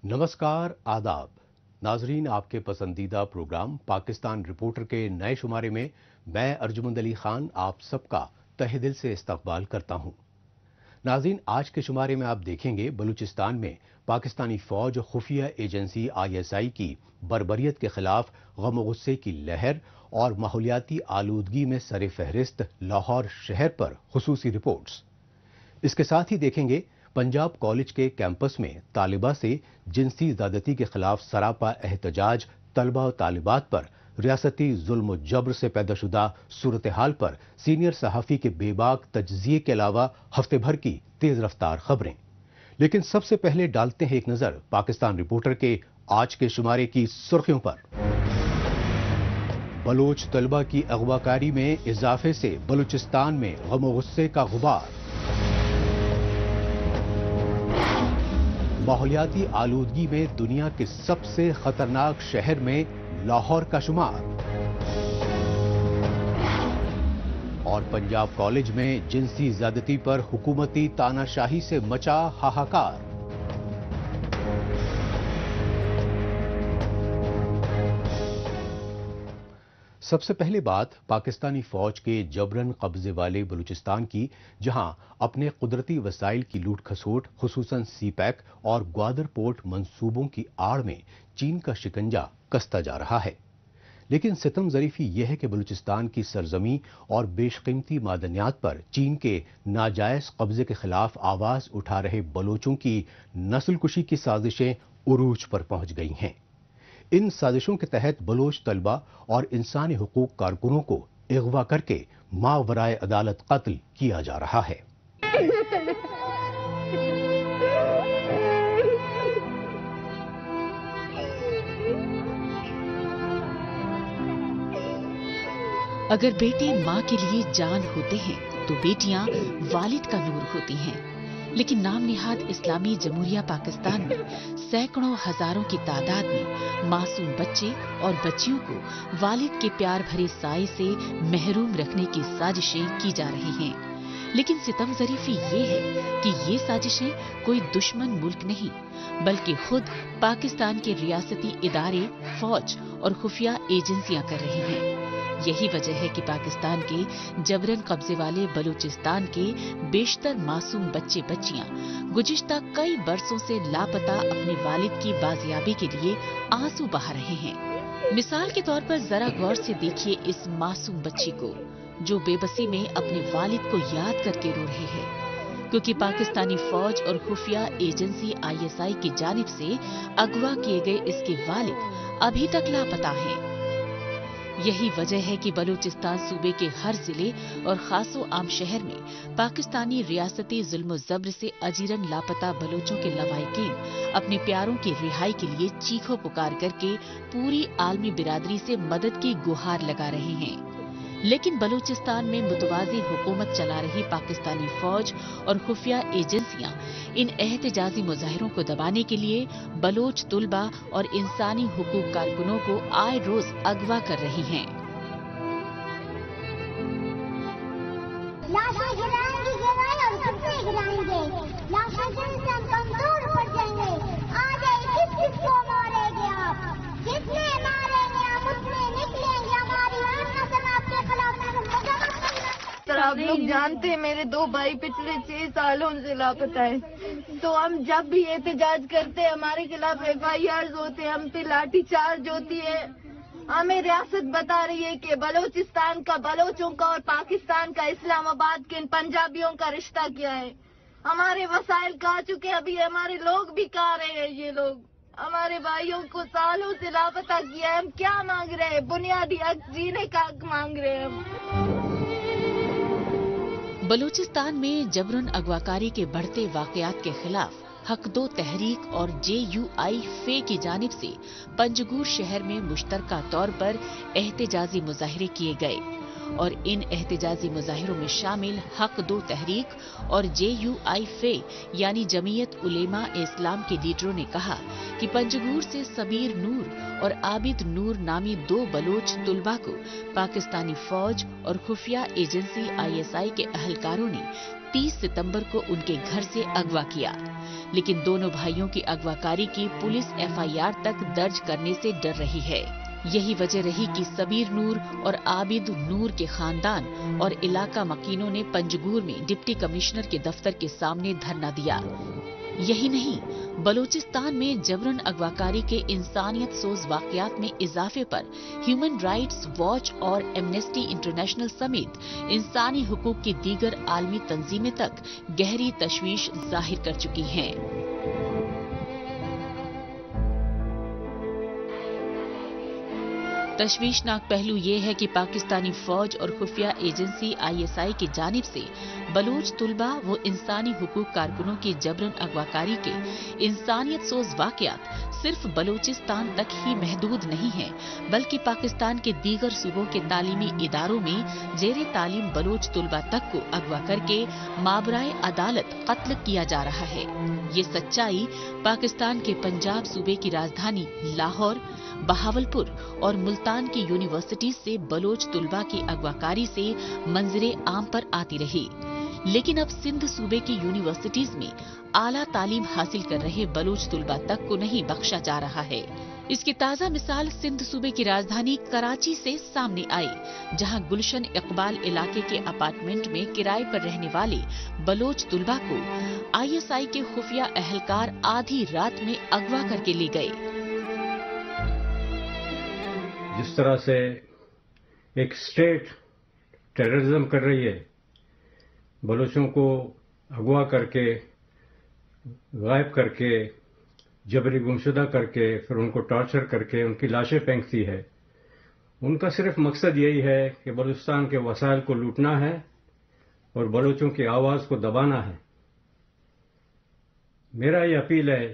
नमस्कार, आदाब। नाजरीन, आपके पसंदीदा प्रोग्राम पाकिस्तान रिपोर्टर के नए शुमारे में मैं अर्जुमंद अली खान आप सबका तहे दिल से इस्तकबाल करता हूं। नाजरीन, आज के शुमारे में आप देखेंगे बलूचिस्तान में पाकिस्तानी फौज खुफिया एजेंसी ISI की बर्बरियत के खिलाफ गम गुस्से की लहर और माहौलियाती आलूदगी में सरे फहरिस्त लाहौर शहर पर खुसूसी रिपोर्ट्स। इसके साथ ही देखेंगे पंजाब कॉलेज के कैंपस में तालिबा से जिनसी ज़्यादती के खिलाफ सरापा एहतजाज, तलबा और तालिबात पर रियासती जुल्म और जबर से पैदाशुदा सूरत हाल पर सीनियर सहाफ़ी के बेबाक तज्ज़िये के अलावा हफ्ते भर की तेज़ रफ्तार खबरें। लेकिन सबसे पहले डालते हैं एक नज़र पाकिस्तान रिपोर्टर के आज के शुमारे की सुर्खियों पर। बलोच तलबा की अगवाकारी में इजाफे से बलूचिस्तान में गम गुस्से का गुबार। माहौलियाती आलूदगी में दुनिया के सबसे खतरनाक शहर में लाहौर का शुमार। और पंजाब कॉलेज में जिनसी ज़्यादती पर हुकूमती तानाशाही से मचा हाहाकार। सबसे पहले बात पाकिस्तानी फौज के जबरन कब्जे वाले बलूचिस्तान की, जहां अपने कुदरती वसाइल की लूट खसोट खुसूसन सीपैक और ग्वादर पोर्ट मंसूबों की आड़ में चीन का शिकंजा कसता जा रहा है। लेकिन सितम ज़रीफी यह है कि बलूचिस्तान की सरजमी और बेशकीमती मादनियात पर चीन के नाजायज कब्जे के खिलाफ आवाज उठा रहे बलोचों की नस्लकुशी की साजिशें उरूज पर पहुंच गई हैं। इन साजिशों के तहत बलोच तलबा और इंसानी हुकूक कारकुनों को अगवा करके मावराए अदालत कत्ल किया जा रहा है। अगर बेटे माँ के लिए जान होते हैं तो बेटियां वालिद का नूर होती हैं। लेकिन नाम निहाद इस्लामी जमहूरिया पाकिस्तान में सैकड़ों हजारों की तादाद में मासूम बच्चे और बच्चियों को वालिद के प्यार भरे साए से महरूम रखने की साजिशें की जा रही हैं। लेकिन सितम ज़रीफी ये है कि ये साजिशें कोई दुश्मन मुल्क नहीं, बल्कि खुद पाकिस्तान के रियासती इदारे, फौज और खुफिया एजेंसियां कर रही हैं। यही वजह है कि पाकिस्तान के जबरन कब्जे वाले बलूचिस्तान के बेशतर मासूम बच्चे बच्चियां गुज़िश्ता कई बरसों से लापता अपने वालिद की बाजियाबी के लिए आंसू बहा रहे हैं। मिसाल के तौर पर जरा गौर से देखिए इस मासूम बच्ची को, जो बेबसी में अपने वालिद को याद करके रो रहे हैं, क्योंकि पाकिस्तानी फौज और खुफिया एजेंसी ISI की जानिब से अगवा किए गए इसके वालिद अभी तक लापता हैं। यही वजह है कि बलूचिस्तान सूबे के हर जिले और खासो आम शहर में पाकिस्तानी रियासती जुल्म जबर से अजीरन लापता बलोचों के लवाहिकीन अपने प्यारों की रिहाई के लिए चीखों पुकार करके पूरी आलमी बिरादरी से मदद की गुहार लगा रहे हैं। लेकिन बलूचिस्तान में मुतवाज़ी हुकूमत चला रही पाकिस्तानी फौज और खुफिया एजेंसियां इन एहतजाजी मुजाहिरों को दबाने के लिए बलोच तुलबा और इंसानी हुकूक कारकुनों को आए रोज अगवा कर रही हैं। आप लोग जानते हैं मेरे 2 भाई पिछले 6 सालों से लापता है। तो हम जब भी एहतजाज करते हैं हमारे खिलाफ FIRs होते हैं, हम पे लाठी चार्ज होती है। हमें रियासत बता रही है कि बलोचिस्तान का, बलोचों का और पाकिस्तान का, इस्लामाबाद के इन पंजाबियों का रिश्ता क्या है। हमारे वसाइल कहा चुके, अभी हमारे लोग भी कहा रहे हैं। ये लोग हमारे भाइयों को सालों से लापता किया है। हम क्या मांग रहे हैं? बुनियादी हक, जीने का हक मांग रहे हैं हम। बलूचिस्तान में जबरन अगवाकारी के बढ़ते वाकयात के खिलाफ हक दो तहरीक और JUI फे की जानिब से पंजगूर शहर में मुश्तरका तौर पर एहतजाजी मुजाहिरे किए गए اور ان احتجاجی مظاہروں میں شامل حق دو تحریک اور JUI فے یعنی جمعیت علماء اسلام کے لیڈروں نے کہا کہ پنجگور سے سبیر نور اور عابد نور نامی 2 بلوچ طلباء کو پاکستانی فوج اور خفیہ ایجنسی ISI کے اہلکاروں نے 30 ستمبر کو ان کے گھر سے اغوا کیا، لیکن دونوں بھائیوں کی اغواکاری کی پولیس FIR تک درج کرنے سے ڈر رہی ہے۔ یہی وجہ رہی کہ سبیر نور اور عابد نور کے خاندان اور علاقہ مکینوں نے پنجگور میں ڈپٹی کمشنر کے دفتر کے سامنے دھرنا دیا۔ یہی نہیں، بلوچستان میں جبرن اغواکاری کے انسانیت سوز واقعات میں اضافے پر ہیومن رائٹس واچ اور ایمنسٹی انٹرنیشنل سمیت انسانی حقوق کی دیگر عالمی تنظیمیں تک گہری تشویش ظاہر کر چکی ہیں۔ تشویشناک پہلو یہ ہے کہ پاکستانی فوج اور خفیہ ایجنسی ISI کی جانب سے بلوچ طلباء و انسانی حقوق کارکنوں کی جبرن اغواکاری کے انسانیت سوز واقعات صرف بلوچستان تک ہی محدود نہیں ہیں، بلکہ پاکستان کے دیگر صوبوں کے تعلیمی اداروں میں زیر تعلیم بلوچ طلباء تک کو اغوا کر کے مابرائے عدالت قتل کیا جا رہا ہے۔ یہ سچائی پاکستان کے پنجاب صوبے کی راجدھانی لاہور، بہاولپور اور ملتان کی یونیورسٹی سے بلوچ طلباء کی اغواکاری سے منظر عام پر آتی رہی، لیکن اب سندھ صوبے کی یونیورسٹیز میں اعلیٰ تعلیم حاصل کر رہے بلوچ طلباء تک کو نہیں بخشا جا رہا ہے۔ اس کی تازہ مثال سندھ صوبے کی راجدھانی کراچی سے سامنے آئی، جہاں گلشن اقبال علاقے کے اپارٹمنٹ میں کرائے پر رہنے والے بلوچ طلباء کو ISI کے خفیہ اہلکار آدھی رات میں اغوا کر کے لے گئے۔ جس طرح سے ایک اسٹیٹ ٹیررزم کر رہی ہے، بلوچوں کو اغوا کر کے، غائب کر کے، جبری گمشدہ کر کے، پھر ان کو ٹارچر کر کے ان کی لاشیں پھینکتی ہے، ان کا صرف مقصد یہی ہے کہ بلوچستان کے وسائل کو لوٹنا ہے اور بلوچوں کی آواز کو دبانا ہے۔ میرا یہ اپیل ہے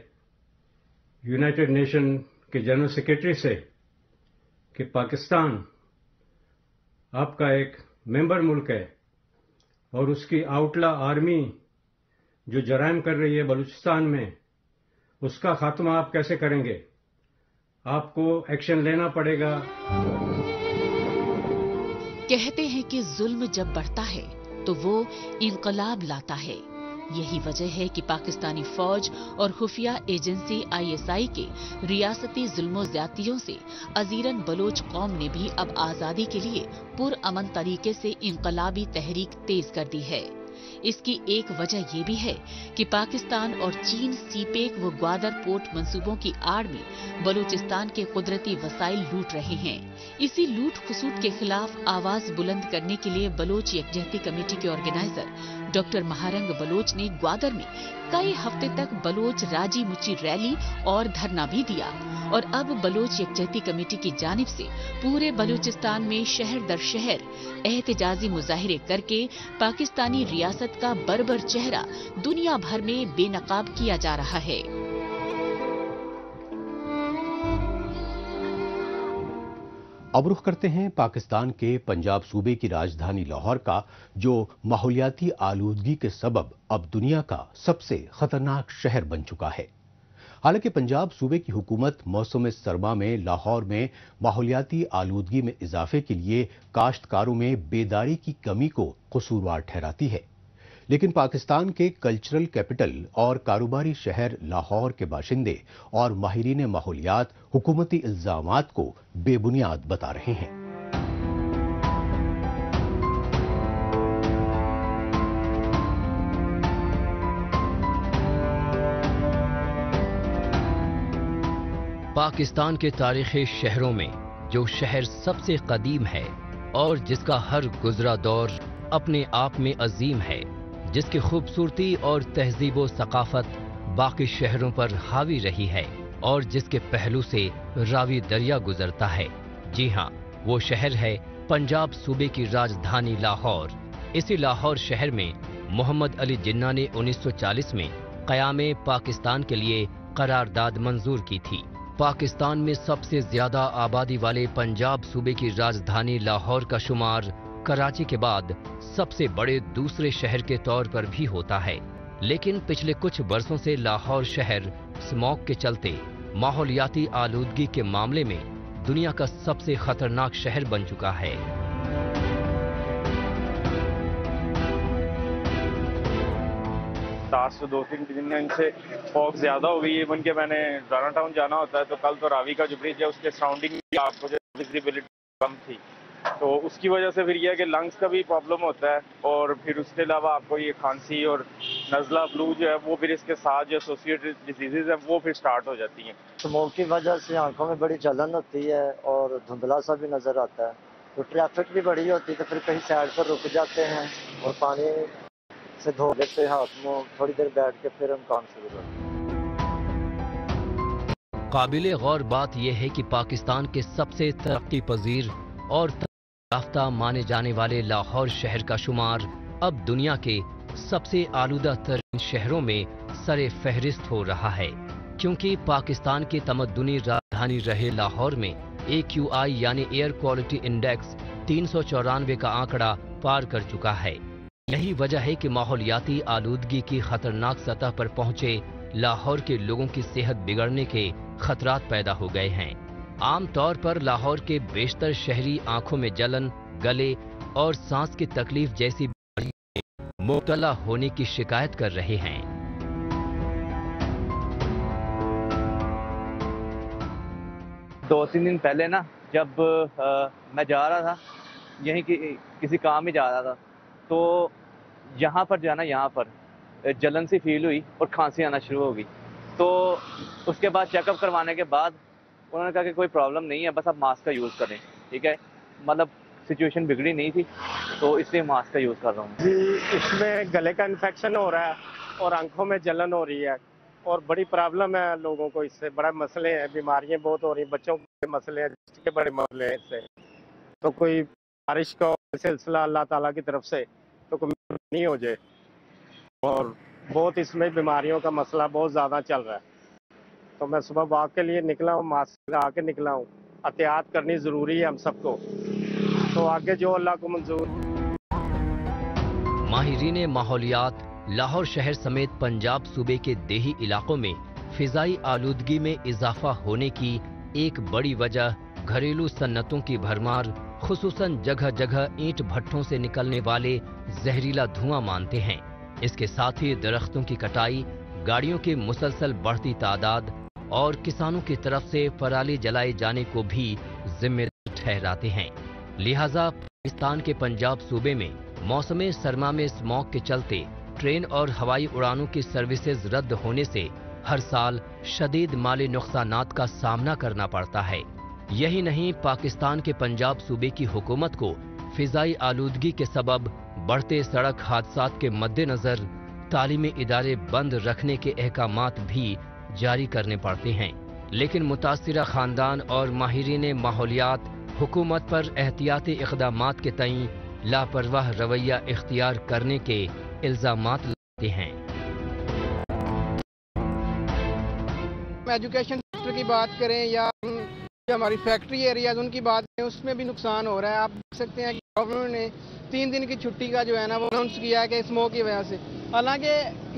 یونائٹڈ نیشن کے جنرل سیکرٹری سے کہ پاکستان آپ کا ایک ممبر ملک ہے اور اس کی آؤٹلا آرمی جو جرائم کر رہی ہے بلوچستان میں، اس کا خاتمہ آپ کیسے کریں گے؟ آپ کو ایکشن لینا پڑے گا۔ کہتے ہیں کہ ظلم جب بڑھتا ہے تو وہ انقلاب لاتا ہے۔ یہی وجہ ہے کہ پاکستانی فوج اور خفیہ ایجنسی ISI کے ریاستی ظلم و زیادتیوں سے ازیرن بلوچ قوم نے بھی اب آزادی کے لیے پرامن طریقے سے انقلابی تحریک تیز کر دی ہے۔ اس کی ایک وجہ یہ بھی ہے کہ پاکستان اور چین سی پیک و گوادر پورٹ منصوبوں کی آڑ میں بلوچستان کے قدرتی وسائل لوٹ رہے ہیں۔ اسی لوٹ خسوٹ کے خلاف آواز بلند کرنے کے لیے بلوچ یکجہتی کمیٹی کے آرگنائزر ڈاکٹر مہارنگ بلوچ نے گوادر میں کئی ہفتے تک بلوچ راجی مچی ریلی اور دھرنا بھی دیا، اور اب بلوچ یکجہتی کمیٹی کی جانب سے پورے بلوچستان میں شہر در شہر احتجاجی مظاہرے کر کے پاکستانی ریاست کا بربر چہرہ دنیا بھر میں بے نقاب کیا جا رہا ہے۔ اب رخ کرتے ہیں پاکستان کے پنجاب صوبے کی راجدھانی لاہور کا، جو ماحولیاتی آلودگی کے سبب اب دنیا کا سب سے خطرناک شہر بن چکا ہے۔ حالانکہ پنجاب صوبے کی حکومت موسم سرما میں لاہور میں ماحولیاتی آلودگی میں اضافے کے لیے کاشتکاروں میں بیداری کی کمی کو قصوروار ٹھہراتی ہے، لیکن پاکستان کے کلچرل کیپٹل اور کاروباری شہر لاہور کے باشندے اور ماہرین ماحولیات حکومتی الزامات کو بے بنیاد بتا رہے ہیں۔ پاکستان کے تاریخی شہروں میں جو شہر سب سے قدیم ہے اور جس کا ہر گزرا دور اپنے آپ میں عظیم ہے، جس کی خوبصورتی اور تہذیب و ثقافت باقی شہروں پر حاوی رہی ہے اور جس کے پہلو سے راوی دریا گزرتا ہے، جی ہاں، وہ شہر ہے پنجاب صوبے کی راجدھانی لاہور۔ اسی لاہور شہر میں محمد علی جناح نے 1940 میں قیام پاکستان کے لیے قرارداد منظور کی تھی۔ پاکستان میں سب سے زیادہ آبادی والے پنجاب صوبے کی راجدھانی لاہور کا شمار कराची के बाद सबसे बड़े दूसरे शहर के तौर पर भी होता है। लेकिन पिछले कुछ वर्षों से लाहौर शहर स्मॉग के चलते माहौलियाती आलूदगी के मामले में दुनिया का सबसे खतरनाक शहर बन चुका है। आज तो 2-3 दिन से फॉग ज्यादा हो गई है। इवन के मैंने राना टाउन जाना होता है तो कल तो रावी का जो ब्रिज है उसके सराउंडिंग भी आपको जो विजिबिलिटी कम थी, तो उसकी वजह से फिर यह है कि लंग्स का भी प्रॉब्लम होता है और फिर उसके अलावा आपको ये खांसी और नज़ला फ्लू जो है वो फिर इसके साथ जो एसोसिएटेड डिजीजेज हैं वो फिर स्टार्ट हो जाती हैं। स्मोक की वजह से आंखों में बड़ी जलन होती है और धुंधला सा भी नजर आता है, तो ट्रैफिक भी बड़ी होती है, तो फिर कहीं साइड पर रुक जाते हैं और पानी से धो लेते हैं हाथ मुंह, थोड़ी देर बैठ के फिर हम काम शुरू करते हैं। काबिले गौर बात यह है कि पाकिस्तान के सबसे तरक्की पजीर और याफ्ता माने जाने वाले लाहौर शहर का शुमार अब दुनिया के सबसे आलूदा तरीन शहरों में सरे फहरिस्त हो रहा है, क्योंकि पाकिस्तान की तमद्दुनी राजधानी रहे लाहौर में AQI यानी एयर क्वालिटी इंडेक्स 394 का आंकड़ा पार कर चुका है। यही वजह है कि माहौलियाती आलूदगी की खतरनाक सतह पर पहुंचे लाहौर के लोगों की सेहत बिगड़ने के खतरात पैदा हो गए हैं। आम तौर पर लाहौर के बेशतर शहरी आंखों में जलन, गले और सांस की तकलीफ जैसी बीमारियों में मुब्तला होने की शिकायत कर रहे हैं। दो तीन दिन पहले ना जब मैं जा रहा था यहीं किसी काम में जा रहा था, तो यहाँ पर जो है ना यहाँ पर जलन सी फील हुई और खांसी आना शुरू हो गई। तो उसके बाद चेकअप करवाने के बाद उन्होंने कहा कि कोई प्रॉब्लम नहीं है, बस आप मास्क का यूज़ करें। ठीक है, मतलब सिचुएशन बिगड़ी नहीं थी तो इसलिए मास्क का यूज़ कर रहा हूँ। जी, इसमें गले का इन्फेक्शन हो रहा है और आंखों में जलन हो रही है और बड़ी प्रॉब्लम है लोगों को, इससे बड़ा मसले हैं, बीमारियां बहुत हो रही हैं, बच्चों के मसले हैं, जिसके बड़े मसले हैं इससे। तो कोई बारिश का सिलसिला अल्लाह ताला की तरफ से तो कोई नहीं हो जाए, और बहुत इसमें बीमारियों का मसला बहुत ज़्यादा चल रहा है। तो मैं सुबह वॉक के लिए निकला हूँ, मास्क लगा के निकला हूँ। एहतियात करनी ज़रूरी है हम सबको, तो आगे जो अल्लाह को मंजूर। माहिरीन माहौलियात लाहौर शहर समेत पंजाब सूबे के देही इलाकों में फिजाई आलूदगी में इजाफा होने की एक बड़ी वजह घरेलू सन्नतों की भरमार, खुसूसन जगह जगह ईंट भट्ठों से निकलने वाले जहरीला धुआं मानते हैं। इसके साथ ही दरख्तों की कटाई, गाड़ियों की मुसलसल बढ़ती तादाद और किसानों की तरफ से पराली जलाए जाने को भी जिम्मेदार ठहराते हैं। लिहाजा पाकिस्तान के पंजाब सूबे में मौसम सरमा में स्मॉग के चलते ट्रेन और हवाई उड़ानों की सर्विसेज रद्द होने से हर साल शदीद माली नुकसानात का सामना करना पड़ता है। यही नहीं, पाकिस्तान के पंजाब सूबे की हुकूमत को फिजाई आलूदगी के सबब बढ़ते सड़क हादसात के मद्देनजर तालीमी इदारे बंद रखने के अहकामात भी जारी करने पड़ते हैं। लेकिन मुतासिरा खानदान और माहिरीन माहौलियात हुकूमत पर एहतियाती इक़दामात के तईं लापरवाह रवैया इख्तियार करने के इल्जामात लगाते हैं। एजुकेशन सेक्टर की बात करें या जो हमारी फैक्ट्री एरियाज उनकी बात करें, उसमें भी नुकसान हो रहा है। आप देख सकते हैं कि गवर्नमेंट ने 3 दिन की छुट्टी का जो है ना वो अनाउंस किया है कि स्मोक की वजह से। हालांकि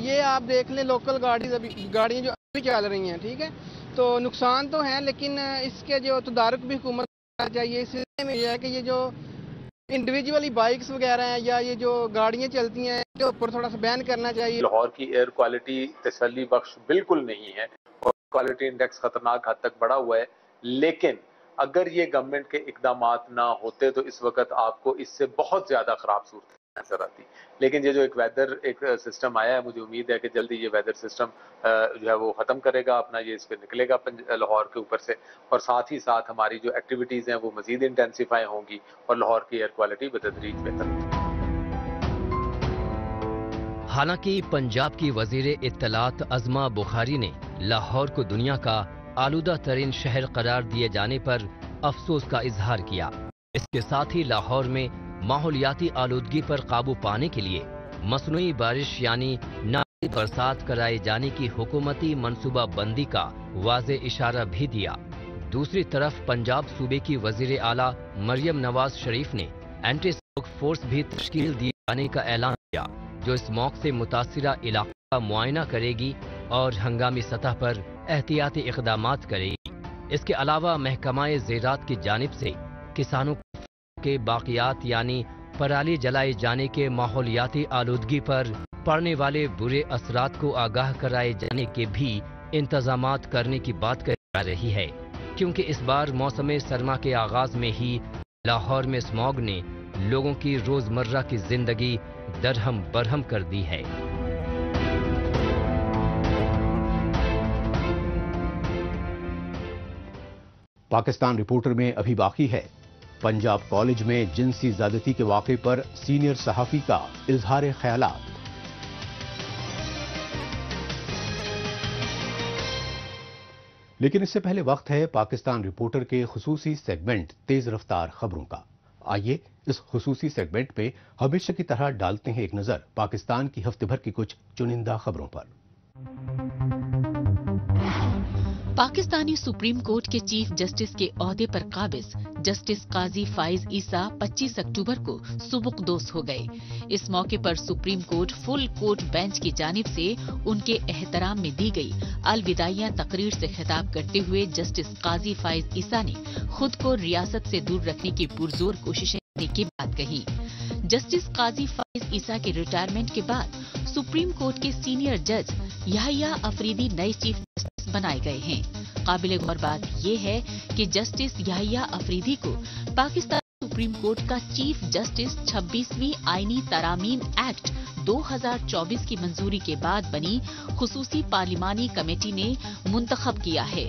ये आप देख लें लोकल गाड़ियाँ जो अभी चल रही हैं, ठीक है, तो नुकसान तो है, लेकिन इसके जो तदारुक भी हुकूमत करना चाहिए। इस सिलसिले में यह है कि ये जो इंडिविजुअली बाइक्स वगैरह हैं या ये जो गाड़ियाँ चलती हैं इसके ऊपर थोड़ा सा बैन करना चाहिए। लाहौर की एयर क्वालिटी तसल्ली बख्श बिल्कुल नहीं है और क्वालिटी इंडेक्स खतरनाक हद तक बढ़ा हुआ है, लेकिन अगर ये गवर्नमेंट के इकदामात ना होते तो इस वक्त आपको इससे बहुत ज्यादा खराब सूरत नजर आती। लेकिन ये जो एक सिस्टम आया है, मुझे उम्मीद है कि जल्दी ये वेदर सिस्टम जो है वो खत्म करेगा अपना, ये इस पे निकलेगा लाहौर के ऊपर से, और साथ ही साथ हमारी जो एक्टिविटीज हैं वो मजीद इंटेंसिफाई होंगी और लाहौर की एयर क्वालिटी बतदरीज बेहतर होगी। हालांकि पंजाब की वजीर इत्तलात अज़मा बुखारी ने लाहौर को दुनिया का आलूदा तरीन शहर करार दिए जाने पर अफसोस का इजहार किया। इसके साथ ही लाहौर में माहौलियाती आलूदगी पर काबू पाने के लिए मसनूई बारिश यानी नामी बरसात कराए जाने की हुकूमती मनसूबा बंदी का वाज़े इशारा भी दिया। दूसरी तरफ पंजाब सूबे की वजीर आला मरियम नवाज शरीफ ने एंटी فورس بھی تشکیل دیے جانے کا اعلان کیا جو اسموگ سے متاثرہ علاقوں کا معائنہ کرے گی اور ہنگامی سطح پر احتیاطی اقدامات کرے گی۔ اس کے علاوہ محکمہ زراعت کی جانب سے کسانوں کے باقیات یعنی پرالی جلائے جانے کے ماحولیاتی آلودگی پر پڑنے والے برے اثرات کو آگاہ کرائے جانے کے بھی انتظامات کرنے کی بات کہی جا رہی ہے، کیونکہ اس بار موسم سرما کے آغاز میں ہی لاہور میں اسموگ نے لوگوں کی روزمرہ کی زندگی درہم برہم کر دی ہے۔ پاکستان رپورٹر میں ابھی باقی ہے، پنجاب کالج میں جنسی زیادتی کے واقعے پر سینئر صحافی کا اظہار خیالات۔ لیکن اس سے پہلے وقت ہے پاکستان رپورٹر کے خصوصی سیگمنٹ تیز رفتار خبروں کا۔ آئیے اس خصوصی سیگمنٹ میں ہمیشہ کی طرح ڈالتے ہیں ایک نظر پاکستان کی ہفتے بھر کی کچھ چنندہ خبروں پر۔ پاکستانی سپریم کورٹ کے چیف جسٹس کے عہدے پر قابض جسٹس قاضی فائز عیسیٰ 25 اکتوبر کو سبکدوش ہو گئے۔ اس موقع پر supreme court full court bench کی جانب سے ان کے احترام میں دی گئی الوداعیہ تقریر سے خطاب کرتے ہوئے جسٹس قاضی فائز عیسیٰ نے خود کو ریاست سے دور رکھنے کی پرزور کوششیں کرنے کی بات کہی۔ جسٹس قاضی فائز عیسیٰ کے ریٹائرمنٹ کے بعد سپریم کورٹ کے سینئر جج یحییٰ افریدی نئے چیف جسٹس بنائے گئے ہیں۔ قابل غور بات یہ ہے کہ جسٹس یحییٰ افریدی کو پاکستان سپریم کورٹ کا چیف جسٹس 26ویں آئینی ترامیم ایکٹ 2024 کی منظوری کے بعد بنی خصوصی پارلیمانی کمیٹی نے منتخب کیا ہے۔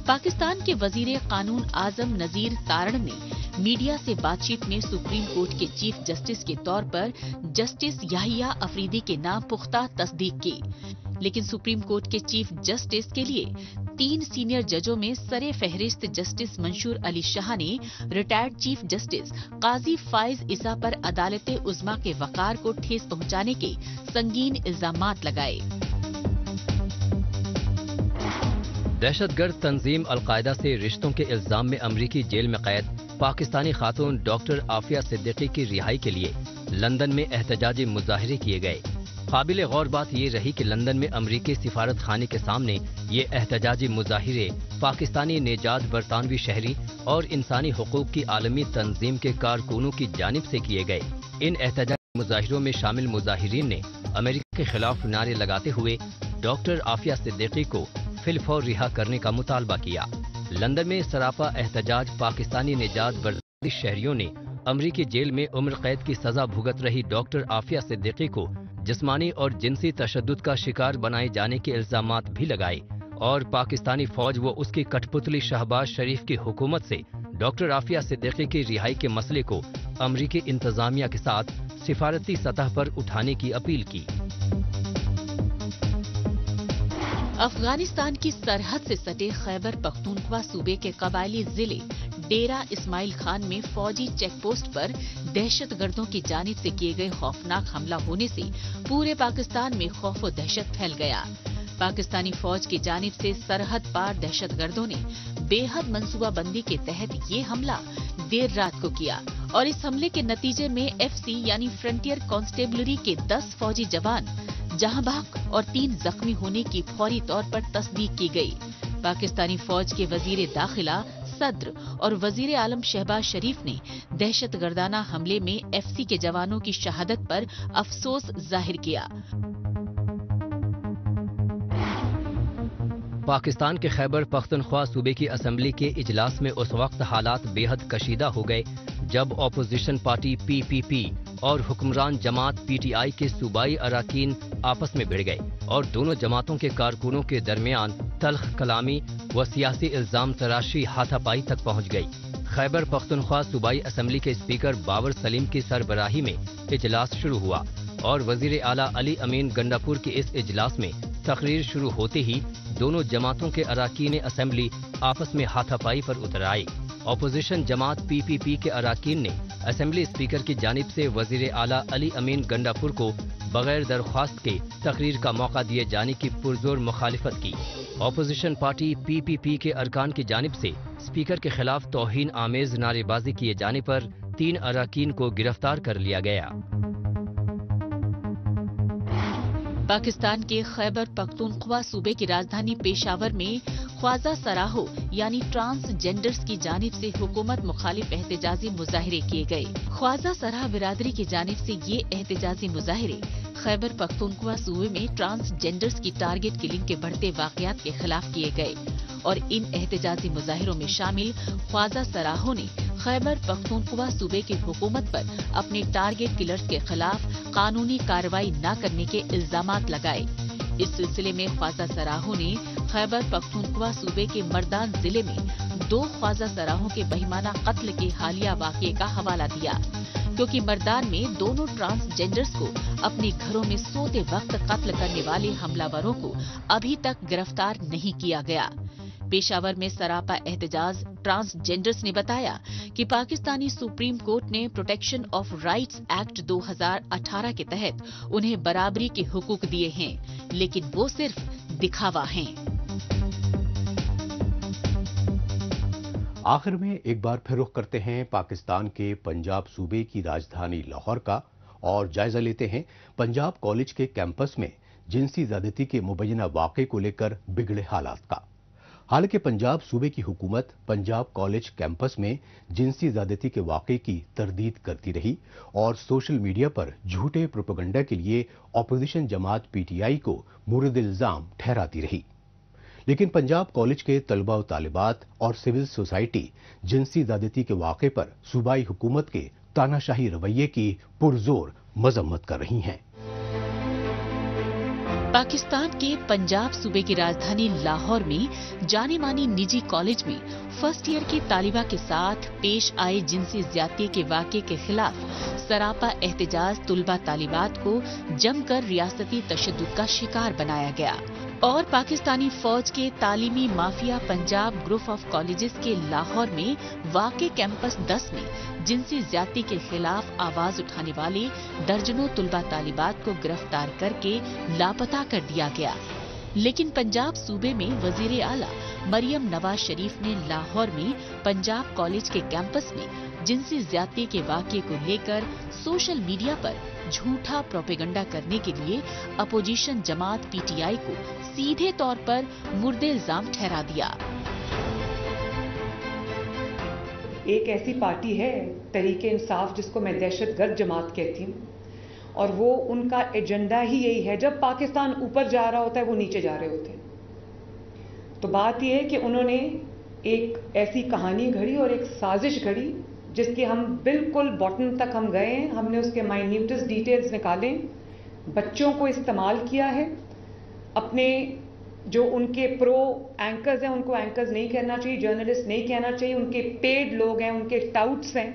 پاکستان کے وزیر قانون اعظم نذیر تارڑ نے میڈیا سے بات چیت میں سپریم کورٹ کے چیف جسٹس کے طور پر جسٹس یحییٰ افریدی کے نام پختہ تصدیق کی، لیکن سپریم کورٹ کے چیف جسٹس کے لیے 3 سینئر ججوں میں سرِ فہرست جسٹس منشور علی شاہ نے ریٹائرڈ چیف جسٹس قاضی فائز عیسیٰ پر عدالت عظمیٰ کے وقار کو ٹھیس پہنچانے کے سنگین الزامات لگائے۔ دہشت گرد تنظیم القاعدہ سے رشتوں کے الزام میں امریکی جیل میں قید پاکستانی خاتون ڈاکٹر عافیہ صدیقی کی رہائی کے لیے لندن میں احتجاجی مظاہرے کیے گئے۔ قابل غور بات یہ رہی کہ لندن میں امریکی سفارت خانے کے سامنے یہ احتجاجی مظاہرے پاکستانی نژاد برطانوی شہری اور انسانی حقوق کی عالمی تنظیم کے کارکنوں کی جانب سے کیے گئے۔ ان احتجاجی مظاہروں میں شامل مظاہرین نے امریکہ کے خلاف نعرے لگاتے ہوئے ڈاکٹر عافیہ صدیقی کو فی الفور رہا کرنے کا مطالبہ کیا۔ لندن میں سراپا احتجاج پاکستانی نژاد برطانوی شہریوں نے امریکی جیل میں عمر قید کی سزا بھگت رہی ڈاکٹر عافیہ صدیقی کو جسمانی اور جنسی تشدد کا شکار بنائے جانے کے الزامات بھی لگائے اور پاکستانی فوج و اس کی کٹھ پتلی شہباز شریف کی حکومت سے ڈاکٹر عافیہ صدیقی کی رہائی کے مسئلے کو امریکی انتظامیہ کے ساتھ سفارتی سطح پر اٹھانے کی اپیل کی۔ افغانستان کی سرحد سے سٹے خیبر پختونخوا صوبے کے قبائلی ضلع ڈیرہ اسماعیل خان میں فوجی چیک پوسٹ پر دہشت گردوں کی جانب سے کیے گئے خوفناک حملہ ہونے سے پورے پاکستان میں خوف و دہشت پھیل گیا۔ پاکستانی فوج کی جانب سے سرحد پار دہشت گردوں نے بے حد منصوبہ بندی کے تحت یہ حملہ دیر رات کو کیا اور اس حملے کے نتیجے میں FC یعنی فرنٹیئر کانسٹیبلری کے 10 فوجی جوان جہاں بحق اور 3 زخمی ہونے کی فوری طور پر تصدیق کی گئی۔ پاکستانی فوج کے وزیر داخلہ صدر اور وزیر اعظم شہباز شریف نے دہشت گردانہ حملے میں FC کے جوانوں کی شہادت پر افسوس ظاہر کیا۔ پاکستان کے خیبر پختونخوا صوبے کی اسمبلی کے اجلاس میں اس وقت حالات بے حد کشیدہ ہو گئے جب اپوزیشن پارٹی PPP اور حکمران جماعت PTI کے صوبائی اراکین آپس میں بھڑ گئے اور دونوں جماعتوں کے کارکنوں کے درمیان تلخ کلامی و سیاسی الزام تراشی ہاتھا پائی تک پہنچ گئی۔ خیبر پختونخوا صوبائی اسمبلی کے اسپیکر باور سلیم کی سربراہی میں اجلاس شروع ہوا اور وزیر اعلیٰ علی امین گنڈاپور کے اس اجلاس میں تقریر شروع ہوتے ہی دونوں جماعتوں کے اراکین اسمبلی آپس میں ہاتھا پائی پر اتر آئے۔ اپوزیشن جماعت PPP کے اراکین نے اسمبلی اسپیکر کی جانب سے وزیر اعلیٰ علی امین گنڈاپور کو بغیر درخواست کے تقریر کا موقع دیے جانے کی پرزور مخالفت کی۔ اپوزیشن پارٹی PPP کے ارکان کی جانب سے اسپیکر کے خلاف توہین آمیز نعرے بازی کیے جانے پر 3 अराकीन को गिरफ्तार कर लिया गया। पाकिस्तान के खैबर पख्तूनख्वा सूबे की राजधानी पेशावर में ख्वाजा सराहो यानी ट्रांसजेंडर्स की जानिब से हुकूमत मुखालिफ एहतजाजी मुजाहिरे किए गए। ख्वाजा सराह बिरादरी की जानिब से ये एहतजाजी मुजाहिरे खैबर पख्तूनख्वा सूबे में ट्रांसजेंडर्स की टारगेट किलिंग के बढ़ते वाकयात के खिलाफ किए गए और इन एहतजाजी मुजाहिरों में शामिल ख्वाजा सराहो ने खैबर पख्तूनख्वा सूबे की हुकूमत पर अपने टारगेट किलर्स के खिलाफ कानूनी कार्रवाई न करने के इल्जामात लगाए। इस सिलसिले में ख्वाजा सराहो ने खैबर पख्तूनख्वा सूबे के मर्दान जिले में 2 ख्वाजा सराहों के बहिमाना कत्ल के हालिया वाक़ये का हवाला दिया, क्योंकि मर्दान में दोनों ट्रांसजेंडर्स को अपने घरों में सोते वक्त कत्ल करने वाले हमलावरों को अभी तक गिरफ्तार नहीं किया गया। पेशावर में सरापा एहतजाज ट्रांसजेंडर्स ने बताया कि पाकिस्तानी सुप्रीम कोर्ट ने प्रोटेक्शन ऑफ राइट्स एक्ट 2018 के तहत उन्हें बराबरी के हुकूक दिए हैं, लेकिन वो सिर्फ दिखावा हैं। आखिर में एक बार फिर रुख करते हैं पाकिस्तान के पंजाब सूबे की राजधानी लाहौर का और जायजा लेते हैं पंजाब कॉलेज के कैंपस में जिनसी ज्यादती के मुबैना वाक़े को लेकर बिगड़े हालात का। हालांकि पंजाब सूबे की हुकूमत पंजाब कॉलेज कैंपस में जिनसी ज्यादती के वाक़े की तरदीद करती रही और सोशल मीडिया पर झूठे प्रोपेगेंडा के लिए अपोजिशन जमात पीटीआई को मुर्द इल्जाम ठहराती रही। लेकिन पंजाब कॉलेज के तलबा व तालिबात और सिविल सोसाइटी जिनसी ज्यादती के वाक़े पर सूबाई हुकूमत के तानाशाही रवैये की पुरजोर मजम्मत कर रही हैं। पाकिस्तान के पंजाब सूबे की राजधानी लाहौर में जाने मानी निजी कॉलेज में फर्स्ट ईयर की तालिबा के साथ पेश आए जिनसी ज्यादती के वाक़े के खिलाफ सरापा एहतजाज तुलबा तालिबात को जमकर रियासती तशद्दुद का शिकार बनाया गया और पाकिस्तानी फौज के तालीमी mafia Punjab group of colleges के लाहौर में वाक़े कैंपस 10 में जिनसी ज्यादती के खिलाफ आवाज उठाने वाले दर्जनों तुलबा तालिबात को गिरफ्तार करके लापता कर दिया गया। लेकिन पंजाब सूबे में वजीर आला मरियम नवाज शरीफ ने लाहौर में पंजाब कॉलेज के कैंपस में जिनसी ज्यादती के वाक़े को लेकर सोशल मीडिया पर झूठा प्रोपेगेंडा करने के लिए अपोजिशन जमात पीटीआई को सीधे तौर पर मुर्दे इल्जाम ठहरा दिया। एक ऐसी पार्टी है तहरीक इंसाफ जिसको मैं दहशतगर्द जमात कहती हूँ और वो उनका एजेंडा ही यही है, जब पाकिस्तान ऊपर जा रहा होता है वो नीचे जा रहे होते हैं। तो बात ये है कि उन्होंने एक ऐसी कहानी घड़ी और एक साजिश घड़ी जिसके हम बिल्कुल बॉटम तक हम गए हैं, हमने उसके माइन्यूटेस्ट डिटेल्स निकाले, बच्चों को इस्तेमाल किया है, अपने जो उनके प्रो एंकर्स हैं उनको एंकर्स नहीं कहना चाहिए, जर्नलिस्ट नहीं कहना चाहिए, उनके पेड लोग हैं, उनके टाउट्स हैं,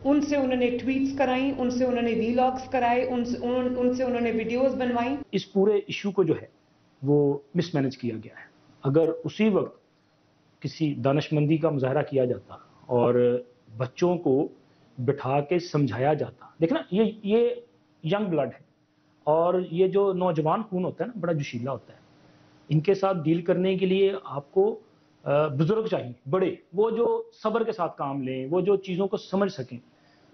उनसे उन्होंने ट्वीट्स कराई, उनसे उन्होंने वीलॉग्स कराए, उनसे उन्होंने वीडियोस बनवाई। इस पूरे इशू को जो है वो मिसमैनेज किया गया है। अगर उसी वक्त किसी दानिशमंदी का मुजाहरा किया जाता और बच्चों को बिठा के समझाया जाता, देखना ये यंग ब्लड है और ये जो नौजवान खून होता है ना बड़ा जोशीला होता है, इनके साथ डील करने के लिए आपको बुजुर्ग चाहिए, बड़े, वो जो सब्र के साथ काम लें, वो जो चीज़ों को समझ सकें।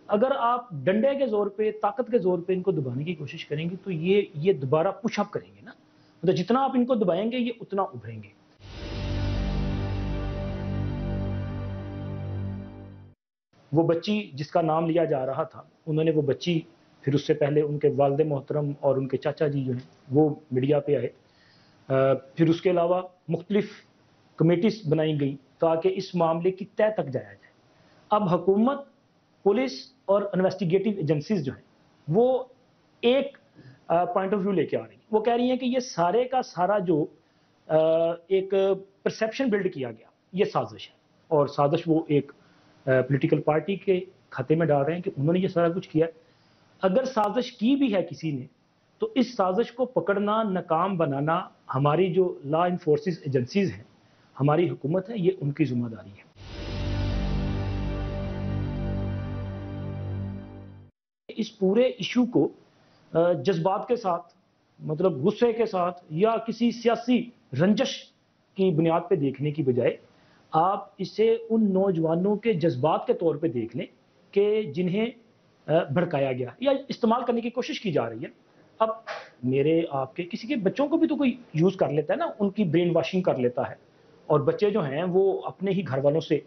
अगर आप डंडे के जोर पे, ताकत के जोर पे इनको दबाने की कोशिश करेंगे तो ये दोबारा पुशअप करेंगे ना, मतलब जितना आप इनको दबाएंगे ये उतना उभरेंगे। वो बच्ची जिसका नाम लिया जा रहा था, उन्होंने वो बच्ची, फिर उससे पहले उनके वालिद मोहतरम और उनके चाचा जी जो हैं वो मीडिया पे आए, फिर उसके अलावा मुख्तलिफ कमेटीज बनाई गई ताकि इस मामले की तह तक जाया जाए। अब हुकूमत, पुलिस और इन्वेस्टिगेटिव एजेंसीज जो हैं वो एक पॉइंट ऑफ व्यू लेके आ रही हैं। वो कह रही हैं कि ये सारे का सारा जो एक परसेप्शन बिल्ड किया गया ये साजिश है, और साजिश वो एक पॉलिटिकल पार्टी के खाते में डाल रहे हैं कि उन्होंने ये सारा कुछ किया है। अगर साजिश की भी है किसी ने तो इस साजिश को पकड़ना, नाकाम बनाना हमारी जो लॉ इन्फोर्सेस एजेंसीज हैं, हमारी हुकूमत है, ये उनकी जिम्मेदारी है। इस पूरे इशू को जज्बात के साथ, मतलब गुस्से के साथ या किसी सियासी रंजश की बुनियाद पे देखने की बजाय आप इसे उन नौजवानों के जज्बात के तौर पे देख लें کہ جنہیں بھڑکایا گیا یا استعمال کرنے کی کوشش کی جا رہی ہے. اب میرے آپ کے کسی کے بچوں کو بھی تو کوئی یوز کر لیتا ہے نا, ان کی برین واشنگ کر لیتا ہے, اور بچے جو ہیں وہ اپنے ہی گھر والوں سے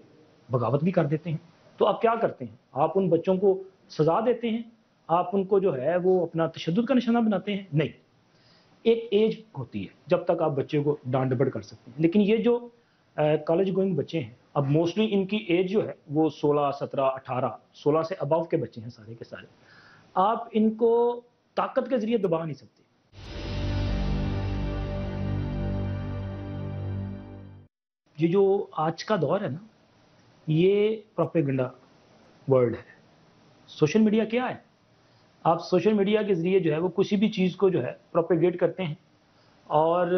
بغاوت بھی کر دیتے ہیں. تو آپ کیا کرتے ہیں؟ آپ ان بچوں کو سزا دیتے ہیں, آپ ان کو جو ہے وہ اپنا تشدد کا نشانہ بناتے ہیں؟ نہیں. ایک ایج ہوتی ہے جب تک آپ بچے کو ڈانٹ ڈپٹ کر سکتے ہیں. لیکن یہ جو کالج گوئنگ بچے ہیں, اب موسٹلی ان کی ایج جو ہے وہ 16, 17, 18, 16 سے ابو کے بچے ہیں سارے کے سارے. آپ ان کو طاقت کے ذریعے دبا نہیں سکتے. یہ جو آج کا دور ہے نا, یہ پروپیگنڈا ورلڈ ہے. سوشل میڈیا کیا ہے؟ آپ سوشل میڈیا کے ذریعے جو ہے وہ کسی بھی چیز کو جو ہے پروپیگیٹ کرتے ہیں, اور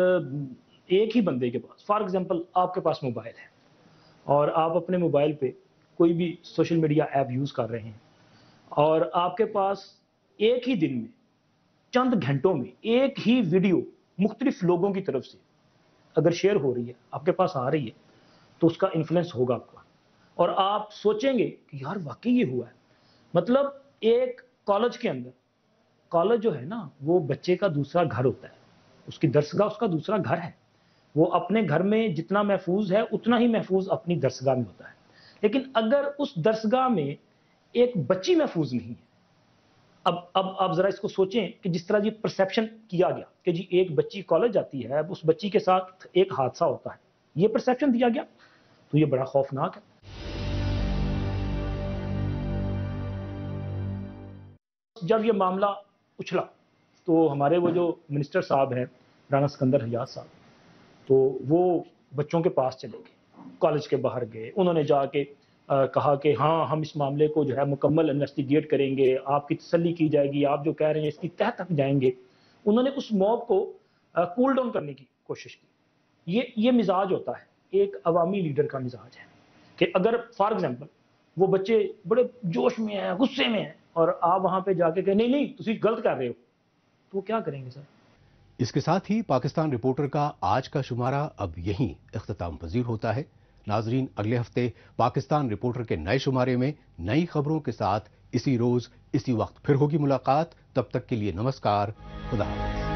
ایک ہی بندے کے پاس, فار ایگزامپل آپ کے پاس موبائل ہے اور آپ اپنے موبائل پہ کوئی بھی سوشل میڈیا ایپ یوز کر رہے ہیں, اور آپ کے پاس ایک ہی دن میں چند گھنٹوں میں ایک ہی ویڈیو مختلف لوگوں کی طرف سے اگر شیئر ہو رہی ہے, آپ کے پاس آ رہی ہے, تو اس کا انفلوئنس ہوگا آپ کا, اور آپ سوچیں گے کہ یار واقعی یہ ہوا ہے. مطلب ایک کالج کے اندر, کالج جو ہے نا وہ بچے کا دوسرا گھر ہوتا ہے, اس کی درسگاہ اس کا دوسرا گھر ہے. وہ اپنے گھر میں جتنا محفوظ ہے اتنا ہی محفوظ اپنی درسگاہ میں ہوتا ہے. لیکن اگر اس درسگاہ میں ایک بچی محفوظ نہیں ہے, اب آپ ذرا اس کو سوچیں کہ جس طرح یہ پرسیپشن کیا گیا کہ جی ایک بچی کالج جاتی ہے, اب اس بچی کے ساتھ ایک حادثہ ہوتا ہے, یہ پرسیپشن دیا گیا, تو یہ بڑا خوفناک ہے. جب یہ معاملہ اچھلا تو ہمارے وہ جو منسٹر صاحب ہیں رانا سکندر حیات صاحب, تو وہ بچوں کے پاس چلے گئے, کالج کے باہر گئے, انہوں نے جا کے کہا کہ ہاں ہم اس معاملے کو جو ہے مکمل انویسٹیگیٹ کریں گے, آپ کی تسلی کی جائے گی, آپ جو کہہ رہے ہیں اس کی تہہ تک جائیں گے. انہوں نے اس موب کو کول ڈاؤن کرنے کی کوشش کی. یہ مزاج ہوتا ہے, ایک عوامی لیڈر کا مزاج ہے کہ اگر فار ایگزامپل وہ بچے بڑے جوش میں ہیں, غصے میں ہیں, اور آپ وہاں پہ جا کے کہ نہیں تسی غلط کر رہے ہو, تو وہ کیا کریں گے سر؟ اس کے ساتھ ہی پاکستان رپورٹر کا آج کا شمارہ اب یہیں اختتام پذیر ہوتا ہے. ناظرین, اگلے ہفتے پاکستان رپورٹر کے نئے شمارے میں نئی خبروں کے ساتھ اسی روز اسی وقت پھر ہوگی ملاقات. تب تک کے لیے نمسکار, خدا حافظ.